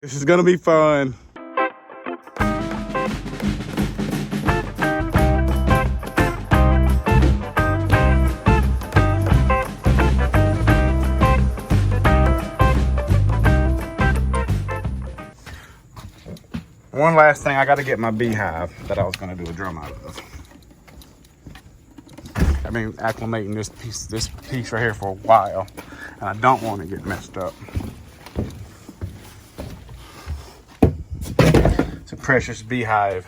This is gonna be fun. One last thing, I gotta get my beehive that I was gonna do a drum out of. I've been acclimating this piece right here for a while, and I don't want to get messed up. It's a precious beehive.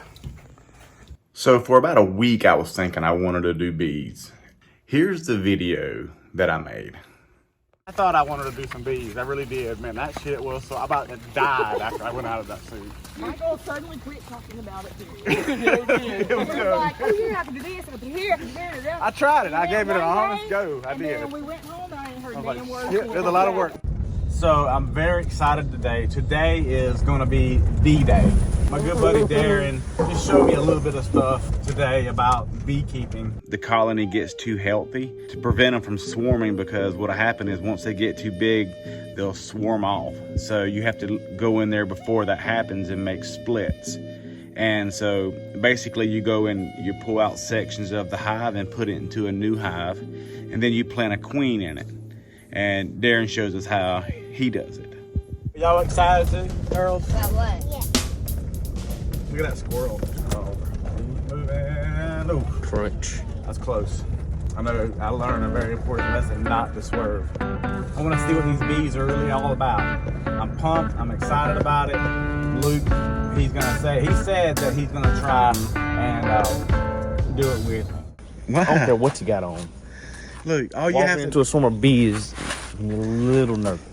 So for about a week, I was thinking I wanted to do bees. Here's the video that I made. I thought I wanted to do some bees. I really did, man. That shit was so I about to die after I went out of that suit. Michael suddenly quit talking about it too. It was good. Like, oh, you have to do this, I have to do here, I have to do that. I tried it. I gave it an honest go. I and did. then we went home and I ain't heard a Like, damn word. shit, there's a lot of work. So I'm very excited today. Today is going to be bee day. My good buddy Darren just showed me a little bit of stuff today about beekeeping. The colony gets too healthy to prevent them from swarming, because what'll happen is once they get too big, they'll swarm off. So you have to go in there before that happens and make splits. And so basically you go and you pull out sections of the hive and put it into a new hive, and then you plant a queen in it. And Darren shows us how he does it. Y'all excited too, girls? About what? Yeah. Look at that squirrel. Oh, moving. Oh, Crunch. that's close. I know I learned a very important lesson, not to swerve. I want to see what these bees are really all about. I'm pumped. I'm excited about it. Luke, he said that he's gonna try and do it with me. I don't care what you got on. Look, all you Walking have to into a swarm of bees, I'm a little nervous.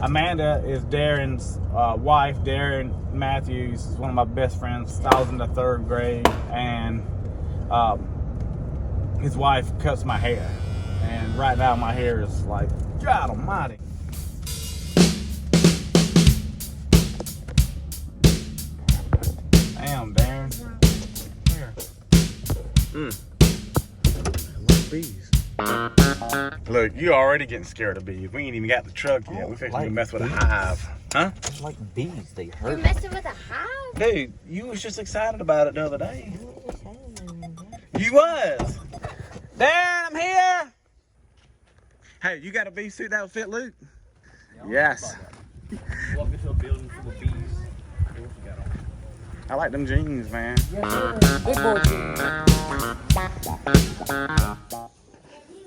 Amanda is Darren's wife. Darren Matthews is one of my best friends. I was in the 3rd grade, and his wife cuts my hair. And right now my hair is like, God almighty. Damn, Darren. Here. I love bees. Look, you already getting scared of bees. We ain't even got the truck yet. We fixing to mess with a hive. Huh? It's like bees, they You're hurt. messing with a hive? Dude, you was just excited about it the other day. You was. Darren, I'm here. Hey, you got a bee suit that would fit Luke? Yes. Walk into a building full of bees. I like them jeans, man. Big boy jeans.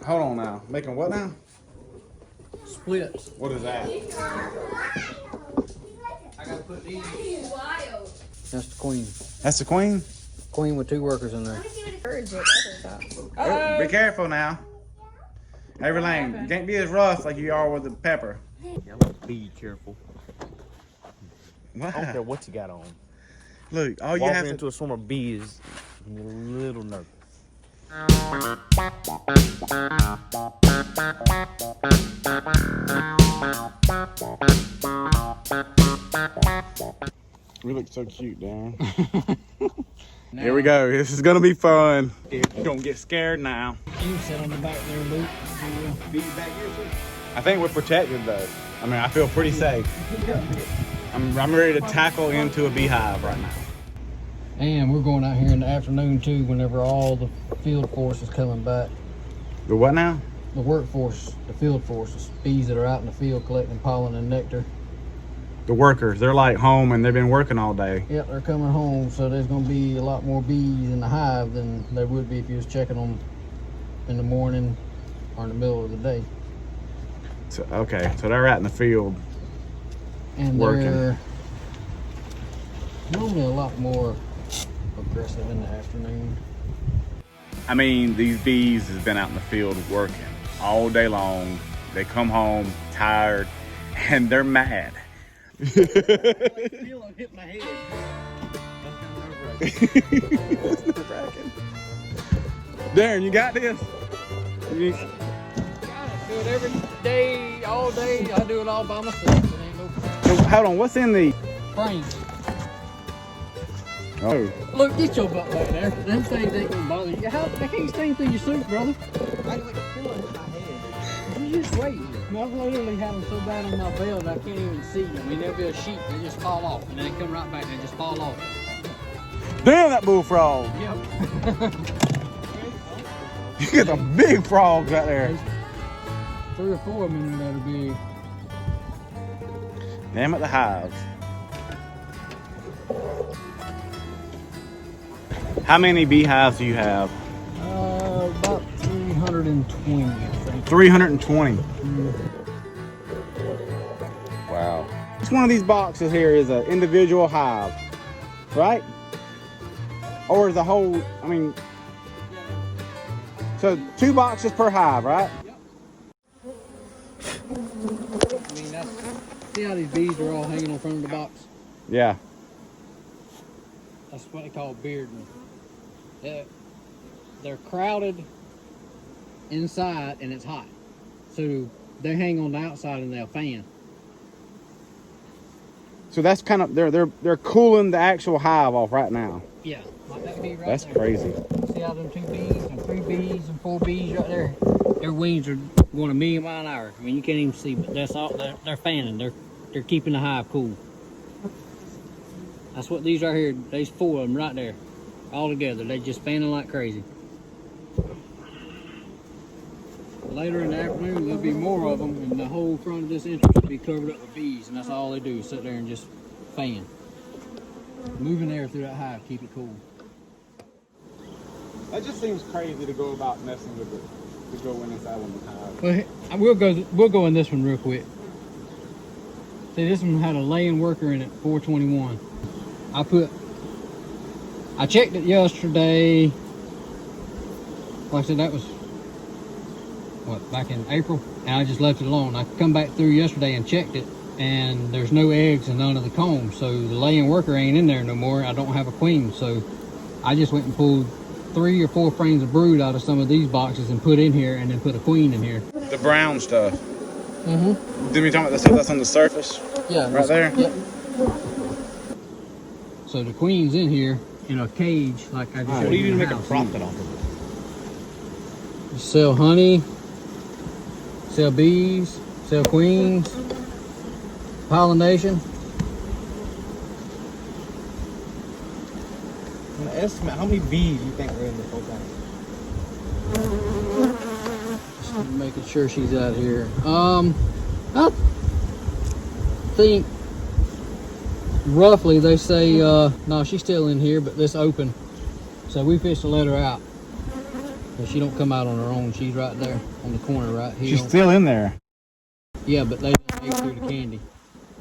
Hold on now. Making what now? Splits. What is that? I gotta put these. That's the queen. That's the queen? Queen with 2 workers in there. Oh, be careful now. Everything. You can't be as rough like you are with the pepper. Y'all be careful. Wow. I don't care what you got on. Look, all you Walking have to into a swarm of bees, I'm a little nervous. You look so cute, Darren. Here we go. This is gonna be fun. You're gonna get scared now. You sit on the back there, Luke. I think we're protected though. I mean, I feel pretty safe. I'm ready to tackle into a beehive right now. And we're going out here in the afternoon too, whenever all the field force is coming back. The what now? The workforce, the field force, the bees that are out in the field collecting pollen and nectar. The workers. They're like home and they've been working all day. Yep, they're coming home, so there's going to be a lot more bees in the hive than there would be if you was checking them in the morning or in the middle of the day. So, okay, so they're out in the field. And Working. they're normally a lot more aggressive in the afternoon. I mean, these bees has been out in the field working all day long. They come home tired and they're mad. Hit my head. Darren, you got this? You- I do it every day, all day. I do it all by myself. It ain't no So, hold on, what's in the... brains. Oh. Look, get your butt back there. Them things ain't gonna bother you. How they can't sting through your suit, brother? I like a pillow in my head. just wait. I literally have them so bad on my belt I can't even see them. I mean, there'll be a sheet, they just fall off, and then they come right back and they just fall off. Damn, that bullfrog. Yep. You get some big frogs out there. 3 or 4 of them that'll be. Damn it, the hives. How many beehives do you have? About 320, I think. 320. Wow. Each one of these boxes here is an individual hive, right? Or is the whole, I mean, so 2 boxes per hive, right? Yep. I mean, see how these bees are all hanging on front of the box? Yeah. That's what they call Bearden. They're crowded inside and it's hot. So they hang on the outside and they'll fan. So that's kind of, they're cooling the actual hive off right now. Yeah, like that bee right That's there. crazy. See how them 2 bees and 3 bees and 4 bees right there? Their wings are going a million miles an hour. I mean, you can't even see, but that's all. They're fanning. They're keeping the hive cool. That's what these right here. There's 4 of them right there, all together. They just fanning like crazy. Later in the afternoon, there'll be more of them, and the whole front of this entrance will be covered up with bees, and that's all they do, sit there and just fan. Moving air through that hive, keep it cool. That just seems crazy to go about messing with it, to go in inside one of the hives. Well, we'll go in this one real quick. See, this one had a laying worker in it, 421. I checked it yesterday. Like I said, that was back in April, and I just left it alone. I come back through yesterday and checked it, and there's no eggs and none of the combs, so the laying worker ain't in there no more. I don't have a queen, so I just went and pulled 3 or 4 frames of brood out of some of these boxes and put in here, and then put a queen in here. The brown stuff. Mm-hmm. Did we talk about the stuff that's on the surface? Yeah. Right there? Yep. So the queen's in here in a cage, like I just showed you. What do you do to make a house. profit off of it? You sell honey, sell bees, sell queens, pollination. I'm gonna estimate how many bees you think are in this whole thing. Just making sure she's out here. I think roughly they say no, she's still in here, but this open. So we fish to let her out. But she don't come out on her own. She's right there on the corner right here. She's still in there. Yeah, but they ate through the candy.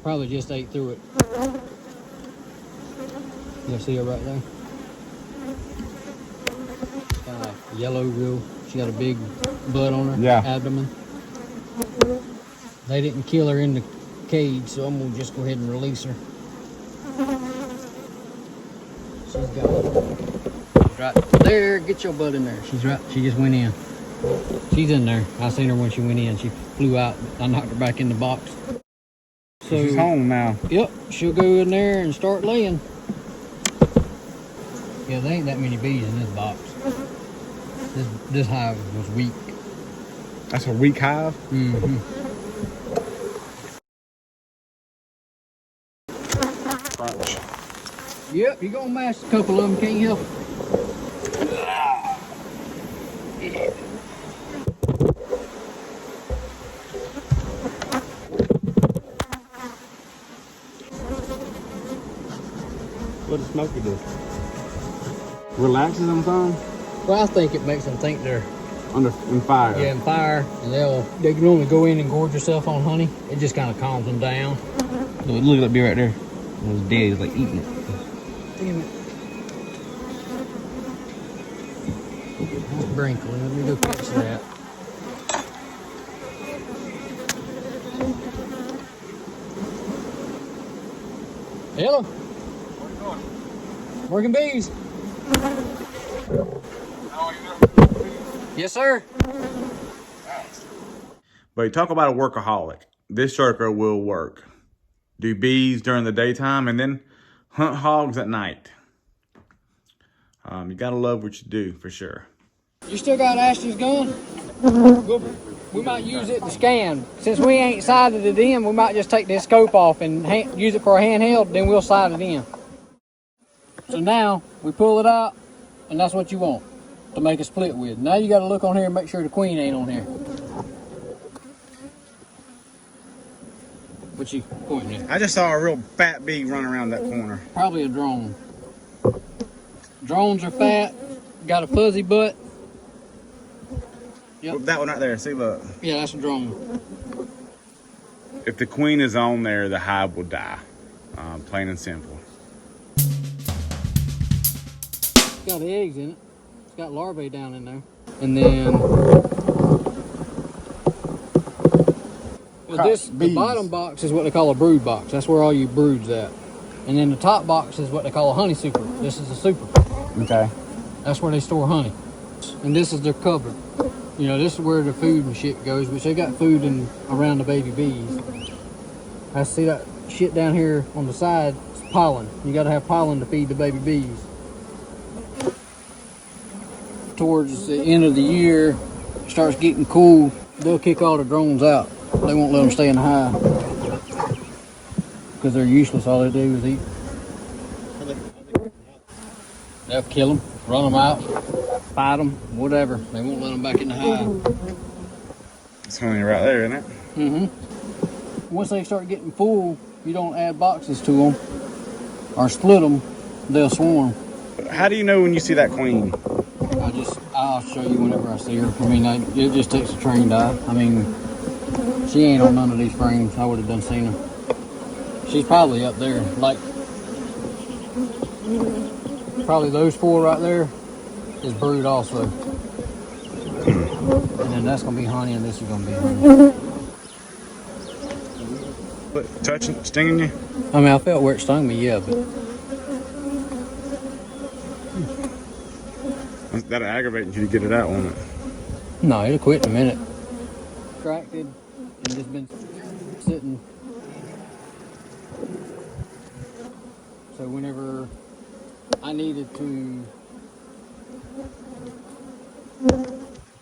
Probably just ate through it. You see her right there? Yellow real. She got a big bud on her abdomen. They didn't kill her in the cage, so I'm gonna just go ahead and release her. She's got right there. Get your bud in there. She's right. She just went in. She's in there. I seen her when she went in. She flew out. I knocked her back in the box. So She's home now. Yep. She'll go in there and start laying. Yeah, there ain't that many bees in this box. This hive was weak. That's a weak hive? Mm-hmm. Crunch. Yep, you're gonna mash a couple of them, can't help it. What does Smokey do? Relaxes them some? Well, I think it makes them think they're In fire. in fire, and they can only go in and gorge yourself on honey. It just kind of calms them down. Look at that bee right there. It was dead. It's like eating it. Damn it. Brinkley, let me go catch that. Hello. Working bees. Yes, sir. But you talk about a workaholic. This shirker will work. Do bees during the daytime and then hunt hogs at night. You gotta love what you do, for sure. You still got Ashton's gun? Go. We might use it to scan. Since we ain't sighted it in, we might just take this scope off and use it for a handheld, then we'll sight it in. So now we pull it out, and that's what you want to make a split with. Now you got to look on here and make sure the queen ain't on here. What you pointing at? I just saw a real fat bee run around that corner. Probably a drone. Drones are fat, got a fuzzy butt. Yep. That one right there, see, look. Yeah, that's a drone. If the queen is on there, the hive will die. Plain and simple. It's got eggs in it. It's got larvae down in there. And then the bottom box is what they call a brood box. That's where all your brood's at. And then the top box is what they call a honey super. This is a super. Okay. That's where they store honey. And this is their cupboard. You know, this is where the food and shit goes, which they got food in around the baby bees. I see that shit down here on the side. It's pollen. You got to have pollen to feed the baby bees. Towards the end of the year, it starts getting cool. They'll kick all the drones out. They won't let them stay in the hive because they're useless. All they do is eat. They'll kill them, run them out, fight them, whatever. They won't let them back in the hive. It's honey right there, isn't it? Mm-hmm. Once they start getting full, you don't add boxes to them or split them, they'll swarm. How do you know when you see that queen? I'll show you whenever I see her. I mean, it just takes a trained eye. I mean, she ain't on none of these frames. I would have done seen her. She's probably up there, like probably those 4 right there is brood also. And then that's gonna be honey, and this is gonna be honey. What, touching, stinging you? I mean, I felt where it stung me, yeah, but That'll aggravate you to get it out, won't it? no, it'll quit in a minute. Distracted and just been sitting. So whenever I needed to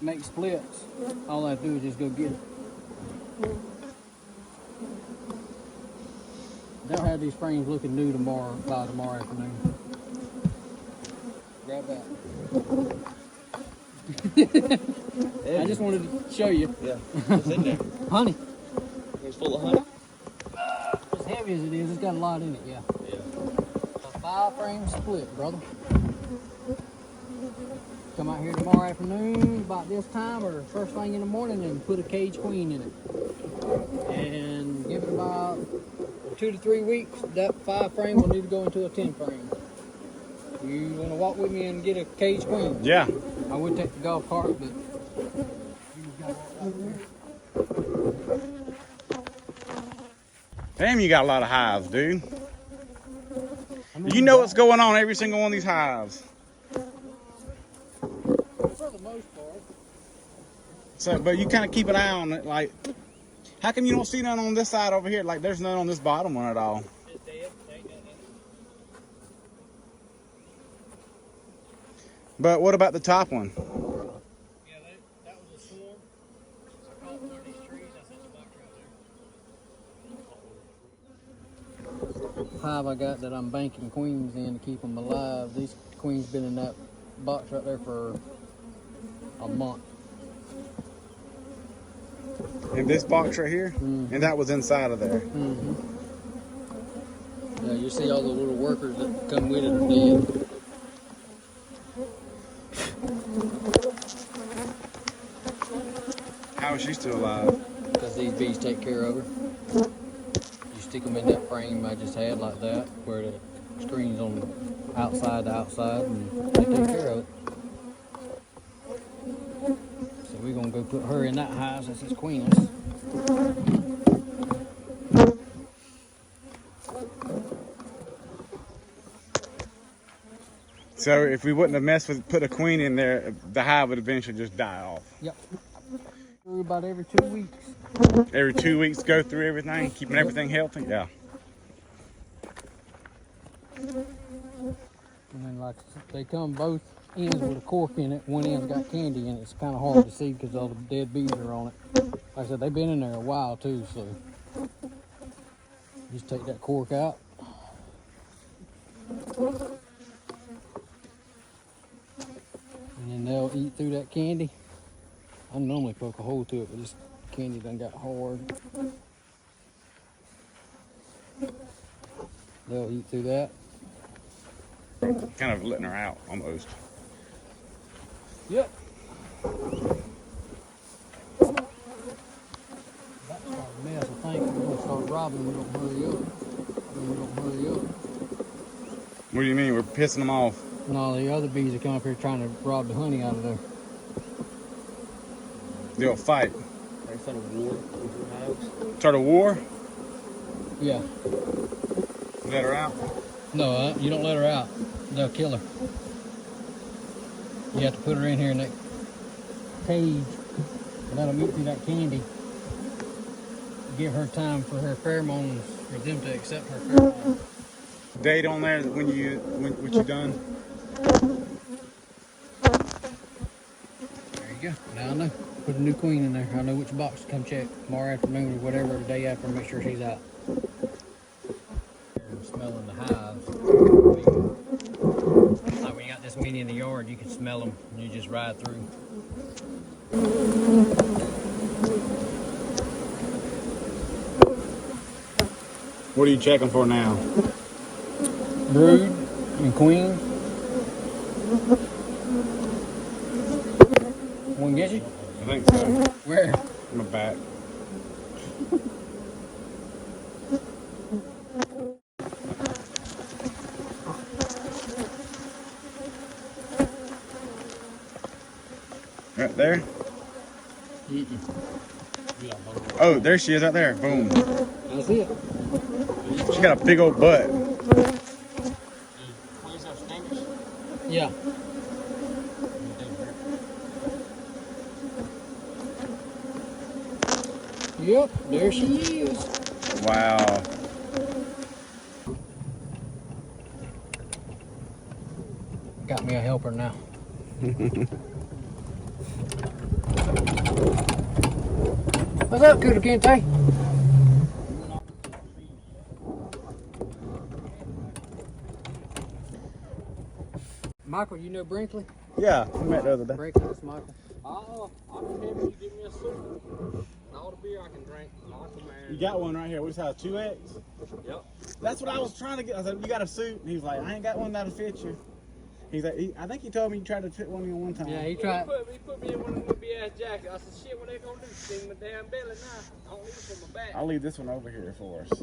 make splits, all I have to do is just go get it. They'll have these frames looking new by tomorrow afternoon. Grab that. I just wanted to show you. Yeah. What's in there? Honey. It's full of honey? As heavy as it is, it's got a lot in it, yeah. Yeah. A 5-frame split, brother. Come out here tomorrow afternoon about this time or first thing in the morning and put a cage queen in it. And give it about 2 to 3 weeks. That 5-frame will need to go into a 10-frame. You want to walk with me and get a cage queen? Yeah. I would take the golf cart, but Damn, you got a lot of hives, dude. You know what's going on every single one of these hives. for the most part. So, but you kind of keep an eye on it. Like, how come you don't see none on this side over here? Like, there's none on this bottom one at all. It's dead. Ain't nothing in it. But what about the top one? Yeah, that was a swarm. I caught one of these trees. I sent the box right there. Hive I got that I'm banking queens in to keep them alive. These queens been in that box right there for a month. In this box right here? Mm-hmm. And that was inside of there. Mm-hmm. Yeah, you see all the little workers that come with it are dead. How is she still alive? Because these bees take care of her. You stick them in that frame I just had like that, where the screen's on outside to outside, and they take care of it. So we're gonna go put her in that hive since it's queenless. So if we wouldn't have messed with put a queen in there, the hive would eventually just die off. Yep. About every 2 weeks. Every 2 weeks, go through everything, keeping everything healthy. Yeah. And then like they come both ends with a cork in it. One end's got candy in it. It's kind of hard to see because all the dead bees are on it. Like I said, they've been in there a while too, so just take that cork out. And then they'll eat through that candy. I normally poke a hole to it, but this candy done got hard. They'll eat through that. Kind of letting her out almost. Yep. That's a mess. I think we're gonna start robbing. We don't hurry up. We don't hurry up. What do you mean? We're pissing them off? And all the other bees are coming up here trying to rob the honey out of there. They'll fight. They start a war with your hives. Start a war? Yeah. Let her out? No, you don't let her out. They'll kill her. You have to put her in here in that cage and let them eat through that candy. Give her time for her pheromones, for them to accept her pheromones. Date on there when what you done? There you go. Now I know. Put a new queen in there. I know which box to come check tomorrow afternoon or whatever, the day after, make sure she's out. Smelling the hives. Like when you got this many in the yard, you can smell them and you just ride through. What are you checking for now? Brood and queen. One get you? I think so. Where? My back. Right there? Oh, there she is right there. Boom. That's it. She got a big old butt. Yeah. Yep, there she is. Wow. Got me a helper now. What's up, Cooter Kente? Michael, you know Brinkley? Yeah, we met the other day. Brinkley, that's Michael. I'm just happy you give me a soup. And all the beer I can drink. You got one right here. We saw 2X. Yep. That's what I was trying to get. I said, you got a suit? And he was like, I ain't got one that'll fit you. He's like, I think he told me you tried to fit one in one time. Yeah, he He tried. put me in one of them big ass jackets. I said, shit, what they gonna do? Sting my damn belly now. I don't need it for my back. I'll leave this one over here for us.